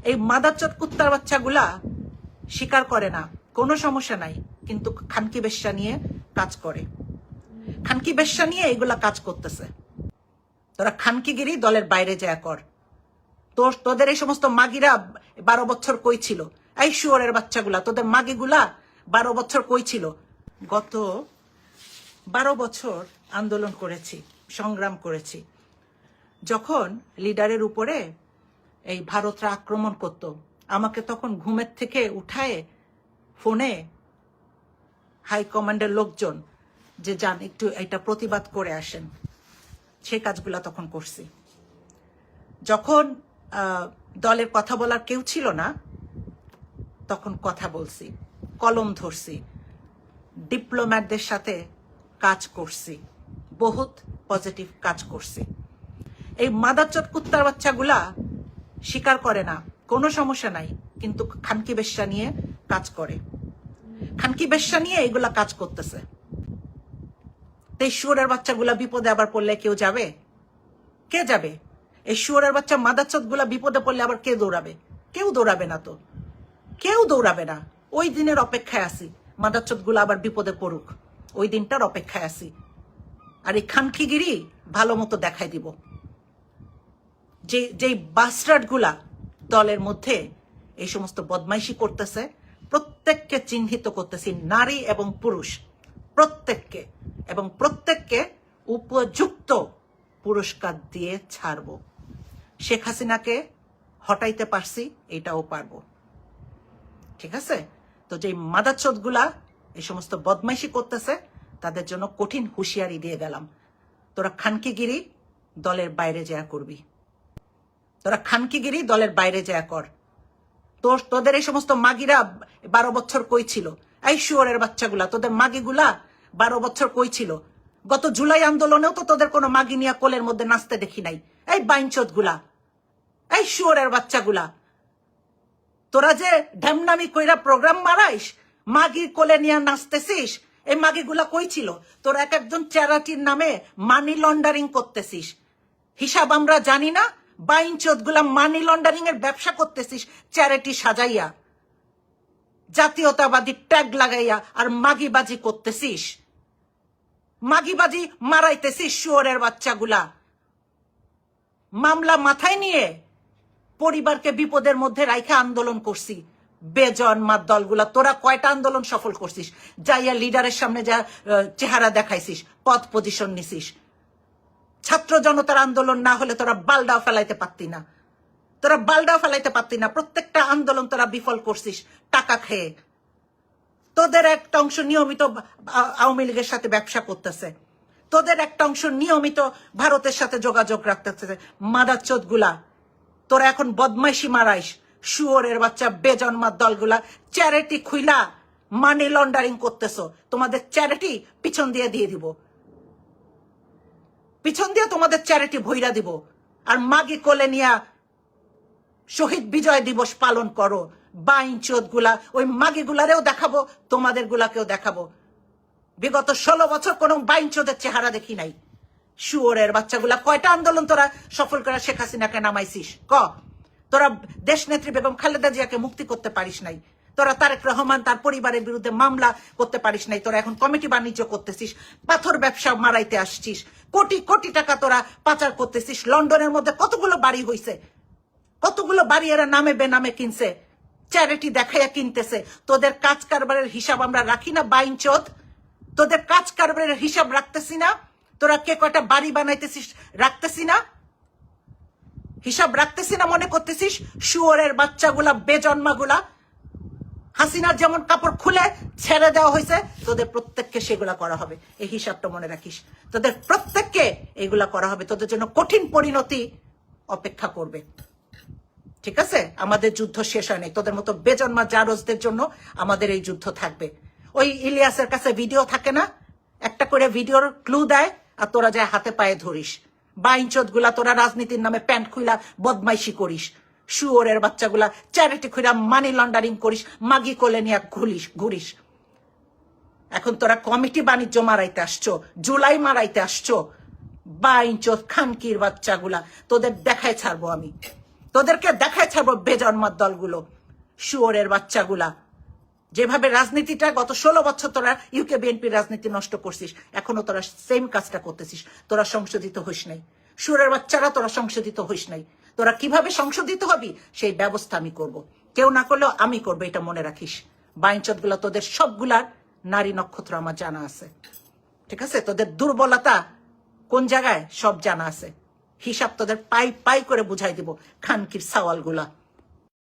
এই মাদারচোদ কুত্তার বাচ্চাগুলা স্বীকার করে না, কোনো সমস্যা নাই, কিন্তু খানকি বেশ্যা নিয়ে কাজ করে। খানকি বেশ্যা নিয়ে এগুলা কাজ করতেছে। তোরা খানকিগিরি দলের বাইরে যায় কর। তোদের এই সমস্ত মাগিরা 12 বছর কই ছিল? এই শুয়োরের বাচ্চাগুলা, তোদের মাগিগুলা 12 বছর কই ছিল? গত 12 বছর আন্দোলন করেছি, সংগ্রাম করেছি। যখন লিডারের উপরে এই ভারতরা আক্রমণ করত, আমাকে তখন ঘুমের থেকে উঠায় ফোনে হাইকমান্ডের লোকজন যে যান একটু এটা প্রতিবাদ করে আসেন, সেই কাজগুলা তখন করছি। যখন দলের কথা বলার কেউ ছিল না, তখন কথা বলছি, কলম ধরছি, ডিপ্লোম্যাটদের সাথে কাজ করছি, বহুত পজিটিভ কাজ করছি। এই মাদারচোদ কুত্তার বাচ্চাগুলা স্বীকার করে না, কোনো সমস্যা নাই, কিন্তু খানকি বেশ্যা নিয়ে কাজ করে। খানকি বেশ্যা নিয়ে এগুলা কাজ করতেছে। এই শুয়োরের বাচ্চাগুলা বিপদে আবার পড়লে কেউ যাবে? কে যাবে? এই শুয়োরের বাচ্চা মাদারচোদ গুলা বিপদে পড়লে আবার কে দৌড়াবে? কেউ দৌড়াবে না তো, কেউ দৌড়াবে না। ওই দিনের অপেক্ষায় আছি, মাদারচোদ গুলা আবার বিপদে পড়ুক, ওই দিনটার অপেক্ষায় আছি। আর এই খানকিগিরি ভালো মতো দেখাই দিব। যে বাস্টার্ড গুলা দলের মধ্যে এই সমস্ত বদমাইশি করতেছে, প্রত্যেককে চিহ্নিত করতেছি, নারী এবং পুরুষ প্রত্যেককে, এবং প্রত্যেককে উপযুক্ত পুরস্কার দিয়ে ছাড়বো। শেখ হাসিনাকে হটাইতে পারছি, এটাও পারবো। ঠিক আছে? তো যে মাদারচোদ গুলা এই সমস্ত বদমাইশি করতেছে, তাদের জন্য কঠিন হুঁশিয়ারি দিয়ে গেলাম। তোরা খানকিগিরি দলের বাইরে যায় করবি, তোরা খানকিগিরি দলের বাইরে যায় কর। তোদের এই সমস্ত মাগিরা 12 বছর কই ছিল? এই শুয়োরের বাচ্চাগুলা, তোদের মাগিগুলা 12 বছর কই ছিল? গত জুলাই আন্দোলনেও তো তোদের কোনো মাগি নিয়া কোলের মধ্যে নাচতে দেখি নাই। এই বাইনচোদ গুলা, এই শুয়োরের বাচ্চাগুলা, তোরা যে ঢ্যামনামি কইরা প্রোগ্রাম মারাইস, মাগির কোলে নিয়ে নাচতেছিস, এই মাগিগুলা কই ছিল? তোরা এক একজন চ্যারিটির নামে মানি লন্ডারিং করতেছিস, হিসাব আমরা জানি না। বাইনচোদ গুলা মানি লন্ডারিং এর ব্যবসা করতেছিস চ্যারিটি সাজাইয়া, জাতীয়তাবাদী ট্যাগ লাগাইয়া, আর মাগিবাজি করতেছিস, মাগিবাজি মারাইতেছিস শুয়োরের বাচ্চাগুলা। মামলা মাথায় নিয়ে পরিবারকে বিপদের মধ্যে রাইখা আন্দোলন করছি। বেজন্মার দলগুলা, তোরা কয়টা আন্দোলন সফল করছিস? যাইয়া লিডারের সামনে যা চেহারা দেখাইছিস, পদ পজিশন নিছিস। ছাত্র জনতার আন্দোলন না হলে তোরা বালডাও ফেলাইতে পারতি না, তোরা বালডাও ফেলাইতে পারতি না। প্রত্যেকটা আন্দোলন তোরা বিফল করছিস টাকা খেয়ে। তোদের একটা অংশ নিয়মিত আওয়ামী লীগের সাথে ব্যবসা করতেছে, তোদের একটা অংশ নিয়মিত ভারতের সাথে যোগাযোগ রাখতেছে। মাদারচোদ গুলা, তোরা এখন বদমাইশি মারাইস, শুয়োরের বাচ্চা বেজন্মার দলগুলা চ্যারিটি খুইলা মানি লন্ডারিং করতেছো। তোমাদের চ্যারিটি পিছন দিয়ে দিব, পিছন দিয়ে তোমাদের চ্যারিটি ভইরা দিব। আর মাগি কোলে নিয়া শহীদ বিজয় দিবস পালন করো। বাইনচোদ গুলা, ওই মাগি গুলারেও দেখাবো, তোমাদের গুলাকেও দেখাবো। বিগত 16 বছর কোন বাইনচোদের চেহারা দেখি নাই। শুয়োরের বাচ্চাগুলা, কয়টা আন্দোলন তোরা সফল করে শেখ হাসিনাকে নামাইছিস? তোরা দেশ নেত্রী বেগম খালেদা জিয়াকে মুক্তি করতে পারিস নাই, তোরা তারেক রহমান তার পরিবারের বিরুদ্ধে মামলা করতে পারিস নাই। তোরা এখন কমিটি বাণিজ্য করতেছিস, পাথর ব্যবসা মারাইতে আসছিস, কোটি কোটি টাকা তোরা পাচার করতেছিস। লন্ডনের মধ্যে কতগুলো বাড়ি হইছে, কতগুলো বাড়ি এরা নামে বেনামে কিনছে, চ্যারিটি দেখাইয়া কিনতেছে। তোদের কাজ কারবারের হিসাব আমরা রাখি না বাইনচোদ? তোদের কাজ কারবারের হিসাব রাখতেছি না? তোরা কে কয়টা বাড়ি বানাইতেছিস রাখতেছি না? হিসাব রাখতেছি না মনে করতেছিস? শুয়োরের বাচ্চাগুলা, বেজন্মাগুলা। হাসিনার যেমন কাপড় খুলে ছেড়ে দেওয়া হয়েছে, তোদের প্রত্যেককে সেগুলা করা হবে। এই হিসাবটা মনে রাখিস, তোদের প্রত্যেককে এগুলা করা হবে। তোদের জন্য কঠিন পরিণতি অপেক্ষা করবে। ঠিক আছে? আমাদের যুদ্ধ শেষ হয়নি। তোদের মতো বেজন্মা জারজদের জন্য আমাদের এই যুদ্ধ থাকবে। ওই ইলিয়াসের কাছে ভিডিও থাকে না, একটা করে ভিডিওর ক্লু দেয়, আর তোরা যায় হাতে পায়ে ধরিস। বাইনচোদ গুলা, তোরা রাজনীতির নামে প্যান্ট খুইলা বদমাইশি করিস। শুয়োরের বাচ্চাগুলা চ্যারিটি খুইলা মানি লন্ডারিং করিস, মাগি কোলে নিয়ে ঘুরিস। এখন তোরা কমিটি বাণিজ্য মারাইতে আসছো, জুলাই মারাইতে আসছো। বাইনচোদ খানকির বাচ্চাগুলা, তোদের দেখায় ছাড়বো আমি। তোদেরকে দেখায় ছাড়বো বেজন্মার দলগুলো, শুয়োরের বাচ্চাগুলা। যেভাবে রাজনীতিটা গত 16 বছর তোরা ইউকে বিএনপির রাজনীতি নষ্ট করছিস, এখনো তোরা সেম কাজটা করতেছিস। তোরা সংশোধিত হইস নাই, শুয়োরের বাচ্চারা, তোরা সংশোধিত হইস নাই। তোরা কিভাবে সংশোধিত হবি সেই ব্যবস্থা আমি করব, কেউ না করলেও আমি করবো, এটা মনে রাখিস। বাইঞ্চত গুলা তোদের সবগুলার নারী নক্ষত্র আমার জানা আছে, ঠিক আছে? তোদের দুর্বলতা কোন জায়গায় সব জানা আছে, হিসাব তোদের পাই পাই করে বুঝাই দিব, খানকির সওয়ালগুলা।